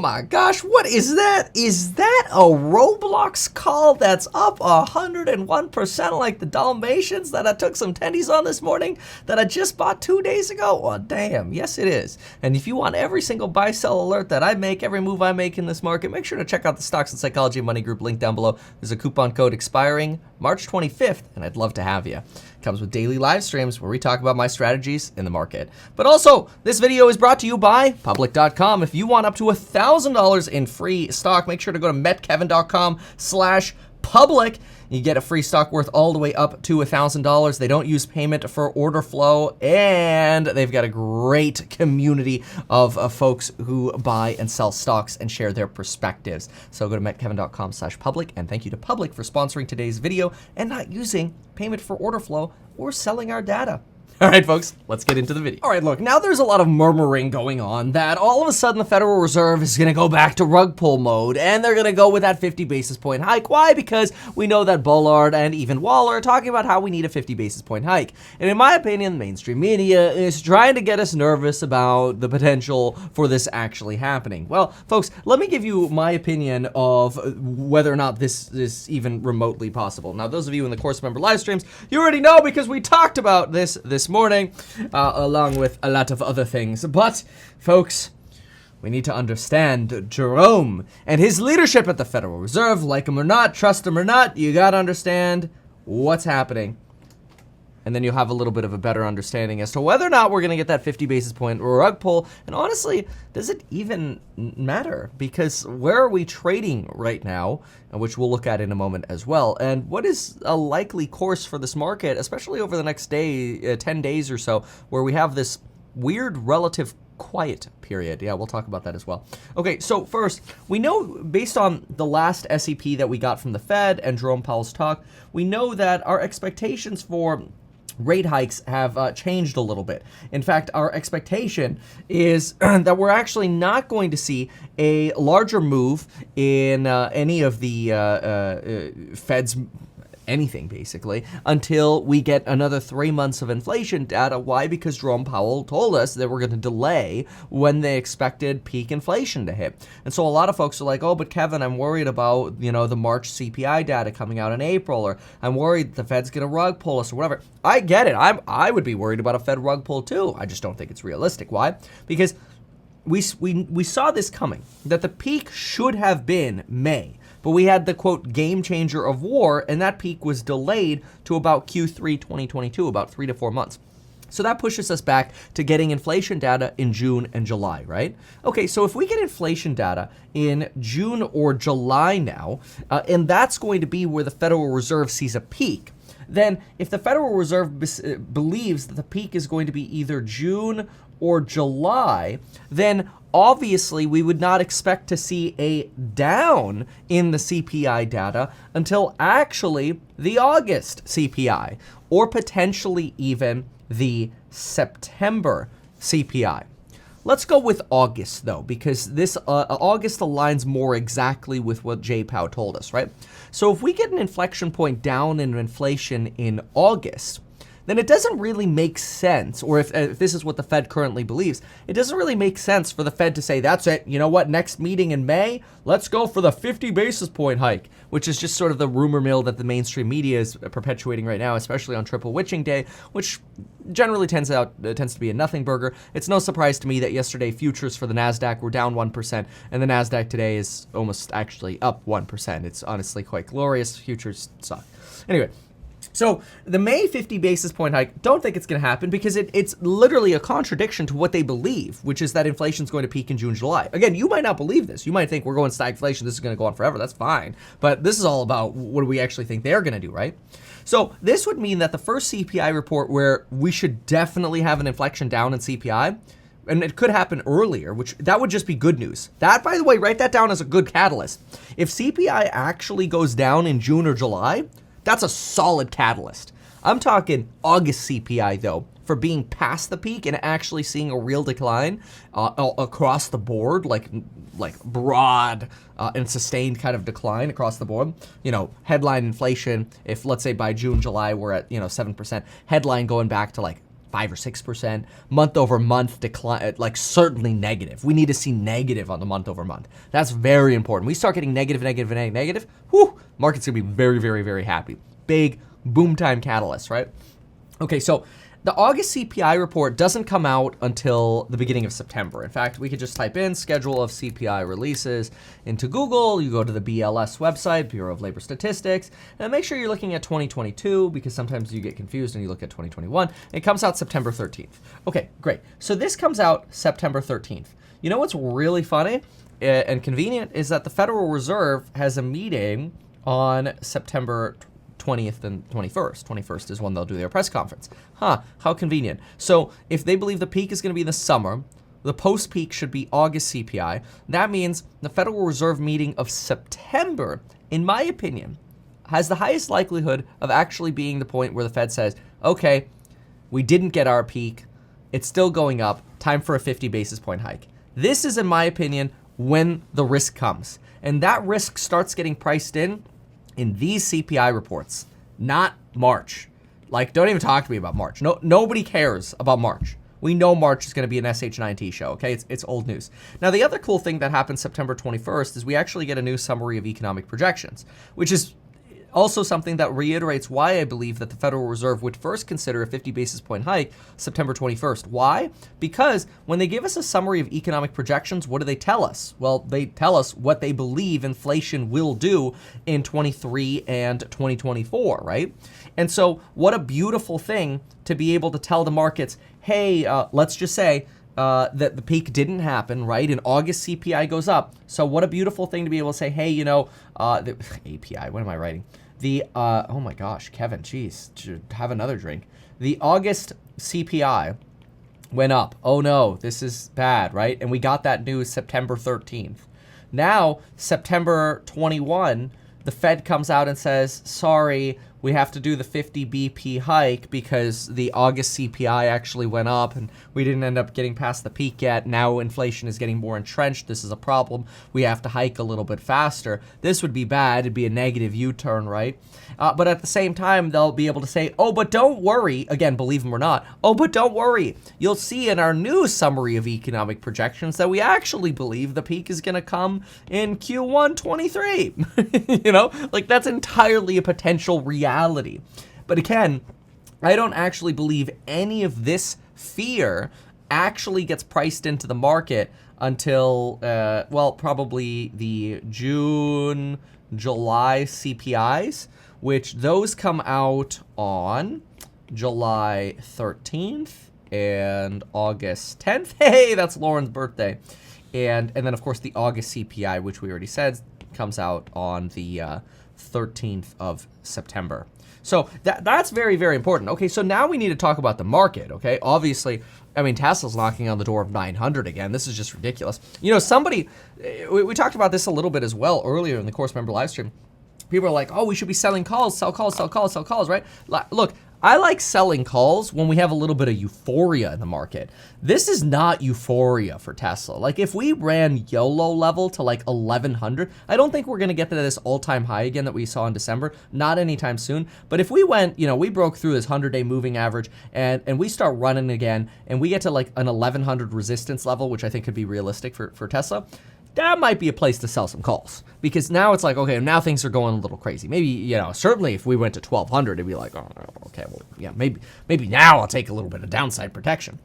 my gosh, what is that? Is that a Roblox call that's up 101% like the Dalmatians that I took some tendies on this morning that I just bought 2 days ago? Oh, damn. Yes, it is. And if you want every single buy-sell alert that I make, every move I make in this market, make sure to check out the Stocks and Psychology Money Group link down below. There's a coupon code expiring March 25th, and I'd love to have you. Comes with daily live streams where we talk about my strategies in the market. But also, this video is brought to you by Public.com. If you want up to $1,000 in free stock, make sure to go to metkevin.com/public. You get a free stock worth all the way up to $1,000. They don't use payment for order flow, and they've got a great community of folks who buy and sell stocks and share their perspectives. So go to metkevin.com/public, and thank you to Public for sponsoring today's video and not using payment for order flow or selling our data. All right, folks, let's get into the video. All right, look, now there's a lot of murmuring going on that all of a sudden the Federal Reserve is going to go back to rug pull mode, and they're going to go with that 50 basis point hike. Why? Because we know that Bullard and even Waller are talking about how we need a 50 basis point hike. And in my opinion, mainstream media is trying to get us nervous about the potential for this actually happening. Well, folks, let me give you my opinion of whether or not this is even remotely possible. Now, those of you in the course member live streams, you already know because we talked about this morning, along with a lot of other things. But, folks, we need to understand Jerome and his leadership at the Federal Reserve. Like him or not, trust him or not, you gotta understand what's happening. And then you'll have a little bit of a better understanding as to whether or not we're going to get that 50 basis point rug pull. And honestly, does it even matter? Because where are we trading right now, which we'll look at in a moment as well, and what is a likely course for this market, especially over the next 10 days or so, where we have this weird relative quiet period. Yeah, we'll talk about that as well. Okay, so first, we know based on the last SEP that we got from the Fed and Jerome Powell's talk, we know that our expectations for rate hikes have changed a little bit. In fact, our expectation is that we're actually not going to see a larger move in any of the Fed's anything basically until we get another 3 months of inflation data. Why? Because Jerome Powell told us that we're going to delay when they expected peak inflation to hit. And so a lot of folks are like, oh, but Kevin, I'm worried about, the March CPI data coming out in April, or I'm worried the Fed's going to rug pull us or whatever. I get it. I would be worried about a Fed rug pull too. I just don't think it's realistic. Why? Because we saw this coming, that the peak should have been May. But we had the, quote, game changer of war, and that peak was delayed to about Q3 2022, about 3 to 4 months. So that pushes us back to getting inflation data in June and July, right? Okay, so if we get inflation data in June or July now, and that's going to be where the Federal Reserve sees a peak, then if the Federal Reserve believes that the peak is going to be either June or July, then obviously we would not expect to see a down in the CPI data until actually the August CPI, or potentially even the September CPI. Let's go with August, though, because this August aligns more exactly with what Jay Powell told us, right? So if we get an inflection point down in inflation in August, then it doesn't really make sense, or if this is what the Fed currently believes, it doesn't really make sense for the Fed to say, that's it, you know what, next meeting in May, let's go for the 50 basis point hike, which is just sort of the rumor mill that the mainstream media is perpetuating right now, especially on Triple Witching Day, which generally tends to be a nothing burger. It's no surprise to me that yesterday futures for the NASDAQ were down 1%, and the NASDAQ today is almost actually up 1%. It's honestly quite glorious. Futures suck. Anyway, so the May 50 basis point hike, don't think it's going to happen because it's literally a contradiction to what they believe, which is that inflation is going to peak in June, July. Again, you might not believe this. You might think we're going stagflation. This is going to go on forever. That's fine. But this is all about what do we actually think they're going to do, right? So this would mean that the first CPI report where we should definitely have an inflection down in CPI, and it could happen earlier, which that would just be good news. That, by the way, write that down as a good catalyst. If CPI actually goes down in June or July, that's a solid catalyst. I'm talking August CPI, though, for being past the peak and actually seeing a real decline across the board, like broad and sustained kind of decline across the board. Headline inflation, if let's say by June, July, we're at, 7%, headline going back to like 5 or 6%. Month over month decline, like certainly negative. We need to see negative on the month over month. That's very important. We start getting negative, whew, market's gonna be very, very, very happy. Big boom time catalyst, right? Okay, so the August CPI report doesn't come out until the beginning of September. In fact, we could just type in schedule of CPI releases into Google. You go to the BLS website, Bureau of Labor Statistics, and make sure you're looking at 2022 because sometimes you get confused and you look at 2021. It comes out September 13th. Okay, great. So this comes out September 13th. You know what's really funny and convenient is that the Federal Reserve has a meeting on September 20th and 21st. 21st is when they'll do their press conference. Huh, how convenient. So if they believe the peak is going to be in the summer, the post-peak should be August CPI. That means the Federal Reserve meeting of September, in my opinion, has the highest likelihood of actually being the point where the Fed says, okay, we didn't get our peak. It's still going up. Time for a 50 basis point hike. This is, in my opinion, when the risk comes. And that risk starts getting priced in these CPI reports, not March. Like, don't even talk to me about March. Nobody cares about March. We know March is going to be an SH9T show, okay? It's old news. Now, the other cool thing that happened September 21st is we actually get a new summary of economic projections, which is also something that reiterates why I believe that the Federal Reserve would first consider a 50 basis point hike September 21st. Why? Because when they give us a summary of economic projections, what do they tell us? Well, they tell us what they believe inflation will do in 23 and 2024, right? And so what a beautiful thing to be able to tell the markets, hey, let's just say that the peak didn't happen, right? In August, CPI goes up. So what a beautiful thing to be able to say, hey, you know, the API, what am I writing? Oh my gosh, Kevin, geez, have another drink. The August CPI went up. Oh no, this is bad, right? And we got that news September 13th. Now, September 21, the Fed comes out and says, sorry, we have to do the 50 BP hike because the August CPI actually went up and we didn't end up getting past the peak yet. Now inflation is getting more entrenched. This is a problem. We have to hike a little bit faster. This would be bad. It'd be a negative U-turn, right? But at the same time, they'll be able to say, oh, but don't worry. Again, believe them or not. Oh, but don't worry. You'll see in our new summary of economic projections that we actually believe the peak is going to come in Q1 23. You know, like that's entirely a potential reality. But again, I don't actually believe any of this fear actually gets priced into the market until, well, probably the June, July CPIs, which those come out on July 13th and August 10th. Hey, that's Lauren's birthday. And then, of course, the August CPI, which we already said, comes out on the 13th of September. So that's very, very important. Okay, so now we need to talk about the market, okay? Obviously, I mean, Tesla's knocking on the door of 900 again. This is just ridiculous. You know, somebody, we talked about this a little bit as well earlier in the Course Member live stream. People are like, oh, we should be selling calls, sell calls, sell calls, sell calls, right? Look, I like selling calls when we have a little bit of euphoria in the market. This is not euphoria for Tesla. Like if we ran YOLO level to like 1100, I don't think we're going to get to this all-time high again that we saw in December, not anytime soon. But if we went, you know, we broke through this 100-day moving average and we start running again and we get to like an 1100 resistance level, which I think could be realistic for Tesla, that might be a place to sell some calls because now it's like, okay, now things are going a little crazy. Maybe, you know, certainly if we went to 1200, it'd be like, oh, okay, well, yeah, maybe now I'll take a little bit of downside protection.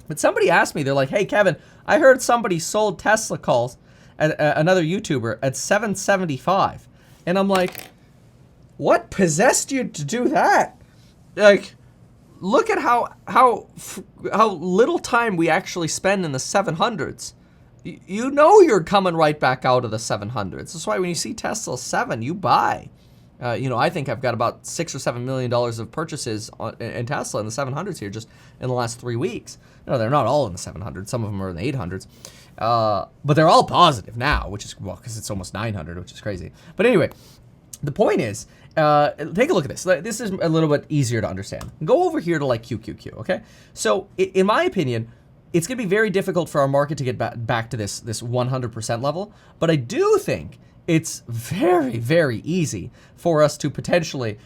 But somebody asked me, they're like, hey, Kevin, I heard somebody sold Tesla calls at another YouTuber at 775. And I'm like, what possessed you to do that? Like, look at how little time we actually spend in the 700s. You know you're coming right back out of the 700s. That's why when you see Tesla 7, you buy. You know, I think I've got about $6 or $7 million of purchases in Tesla in the 700s here just in the last 3 weeks. No, they're not all in the 700s. Some of them are in the 800s. But they're all positive now, which is, well, because it's almost 900, which is crazy. But anyway, the point is, take a look at this. This is a little bit easier to understand. Go over here to like QQQ, okay? So in my opinion, it's going to be very difficult for our market to get back to this 100% level. But I do think it's very, very easy for us to potentially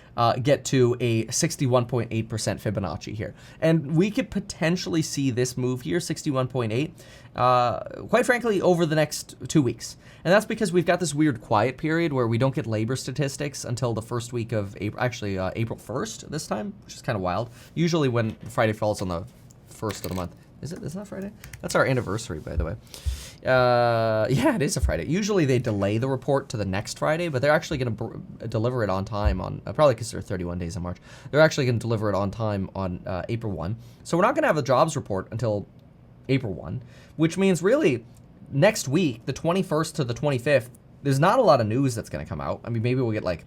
get to a 61.8% Fibonacci here. And we could potentially see this move here, 61.8, quite frankly, over the next 2 weeks. And that's because we've got this weird quiet period where we don't get labor statistics until the first week of April, actually April 1st this time, which is kind of wild. Usually when Friday falls on the 1st of the month. Is that Friday? That's our anniversary, by the way. Yeah, it is a Friday. Usually they delay the report to the next Friday, but they're actually going to deliver it on time on, probably because there are 31 days in March. They're actually going to deliver it on time on April 1. So we're not going to have a jobs report until April 1, which means really next week, the 21st to the 25th, there's not a lot of news that's going to come out. I mean, maybe we'll get like,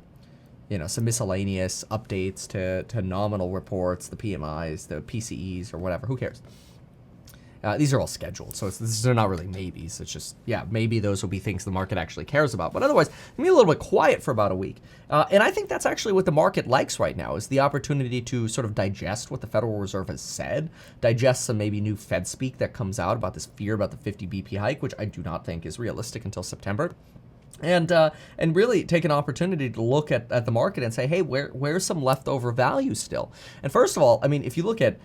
you know, some miscellaneous updates to nominal reports, the PMIs, the PCEs, or whatever. Who cares? These are all scheduled, so they're not really maybes. It's just, yeah, maybe those will be things the market actually cares about. But otherwise, it's going to be a little bit quiet for about a week. And I think that's actually what the market likes right now, is the opportunity to sort of digest what the Federal Reserve has said, digest some maybe new Fed speak that comes out about this fear about the 50 BP hike, which I do not think is realistic until September. And really take an opportunity to look at the market and say, hey, where's some leftover value still? And first of all, I mean, if you look at,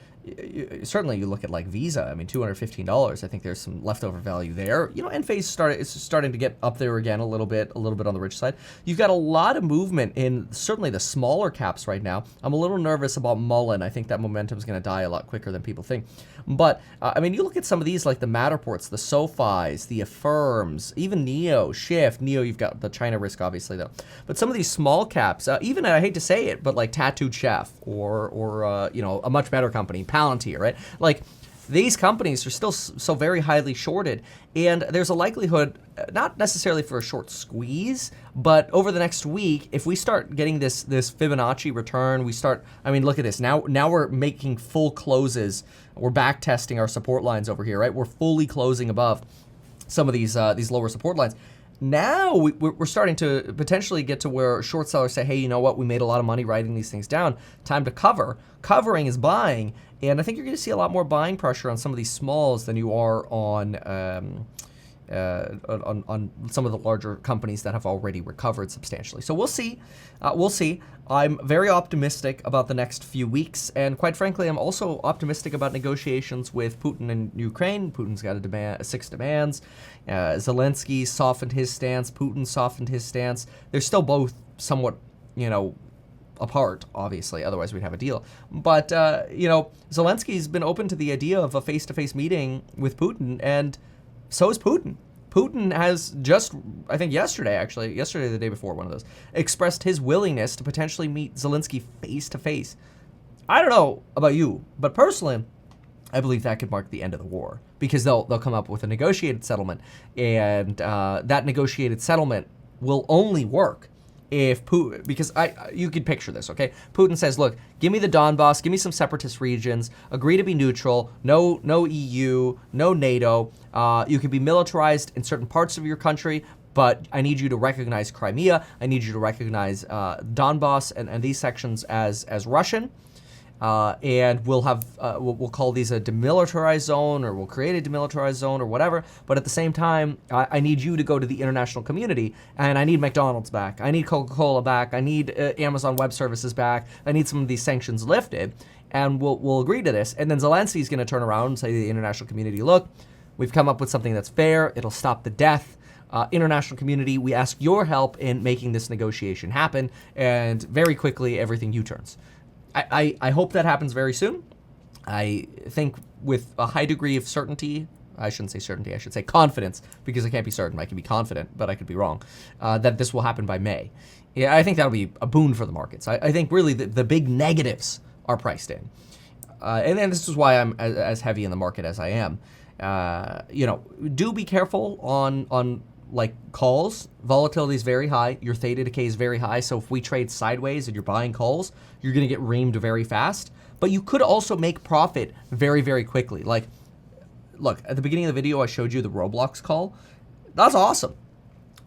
certainly you look at like Visa, I mean, $215, I think there's some leftover value there. You know, Enphase is starting to get up there again a little bit on the rich side. You've got a lot of movement in certainly the smaller caps right now. I'm a little nervous about Mullen. I think that momentum is going to die a lot quicker than people think. But, I mean, you look at some of these like the Matterports, the SoFis, the Affirms, even NEO, Shift. NEO, you've got the China risk, obviously, though. But some of these small caps, even, I hate to say it, but like Tattooed Chef or you know, a much better company, Palantir, right? Like, these companies are still so very highly shorted, and there's a likelihood, not necessarily for a short squeeze, but over the next week, if we start getting this Fibonacci return, I mean, look at this. Now we're making full closes. We're back testing our support lines over here, right? We're fully closing above some of these lower support lines. Now we're starting to potentially get to where short sellers say, hey, you know what? We made a lot of money writing these things down. Time to cover. Covering is buying. And I think you're going to see a lot more buying pressure on some of these smalls than you are on some of the larger companies that have already recovered substantially. So we'll see. We'll see. I'm very optimistic about the next few weeks. And quite frankly, I'm also optimistic about negotiations with Putin and Ukraine. Putin's got 6 demands. Zelensky softened his stance. Putin softened his stance. They're still both somewhat, you know, apart, obviously, otherwise we'd have a deal. But, you know, Zelensky's been open to the idea of a face-to-face meeting with Putin, and so is Putin. Putin has just, I think yesterday or the day before, one of those, expressed his willingness to potentially meet Zelensky face-to-face. I don't know about you, but personally, I believe that could mark the end of the war, because they'll come up with a negotiated settlement, and that negotiated settlement will only work if Putin, because you could picture this, okay? Putin says, look, give me the Donbass, give me some separatist regions, agree to be neutral, no EU, no NATO, you can be militarized in certain parts of your country, but I need you to recognize Crimea, I need you to recognize Donbass and these sections as Russian, and we'll have we'll call these a demilitarized zone, or we'll create a demilitarized zone, or whatever. But at the same time, I need you to go to the international community, and I need McDonald's back, I need Coca-Cola back, I need Amazon Web Services back, I need some of these sanctions lifted, and we'll agree to this. And then Zelensky's going to turn around and say to the international community, look, we've come up with something that's fair. It'll stop the death. International community, we ask your help in making this negotiation happen, and very quickly everything U-turns. I hope that happens very soon. I think with a high degree of certainty, I shouldn't say certainty, I should say confidence, because I can't be certain. I can be confident, but I could be wrong, that this will happen by May. Yeah, I think that'll be a boon for the markets. I think really the big negatives are priced in. And then this is why I'm as heavy in the market as I am. You know, do be careful on like calls. Volatility is very high. Your theta decay is very high. So if we trade sideways and you're buying calls, you're going to get reamed very fast. But you could also make profit very, very quickly. Like, look, at the beginning of the video, I showed you the Roblox call. That's awesome.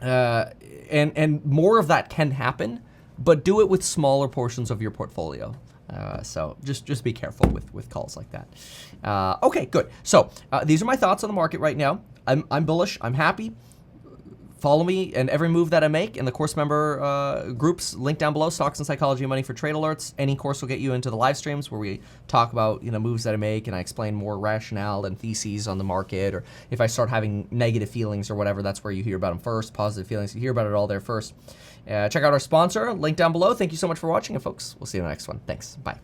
And more of that can happen, but do it with smaller portions of your portfolio. So just be careful with calls like that. Okay, good. So these are my thoughts on the market right now. I'm bullish. I'm happy. follow me and every move that I make in the course member groups, link down below, Stocks and Psychology of Money for Trade Alerts. Any course will get you into the live streams where we talk about, moves that I make and I explain more rationale and theses on the market, or if I start having negative feelings or whatever, that's where you hear about them first. Positive feelings, you hear about it all there first. Check out our sponsor, link down below. Thank you so much for watching, and folks, we'll see you in the next one. Thanks. Bye.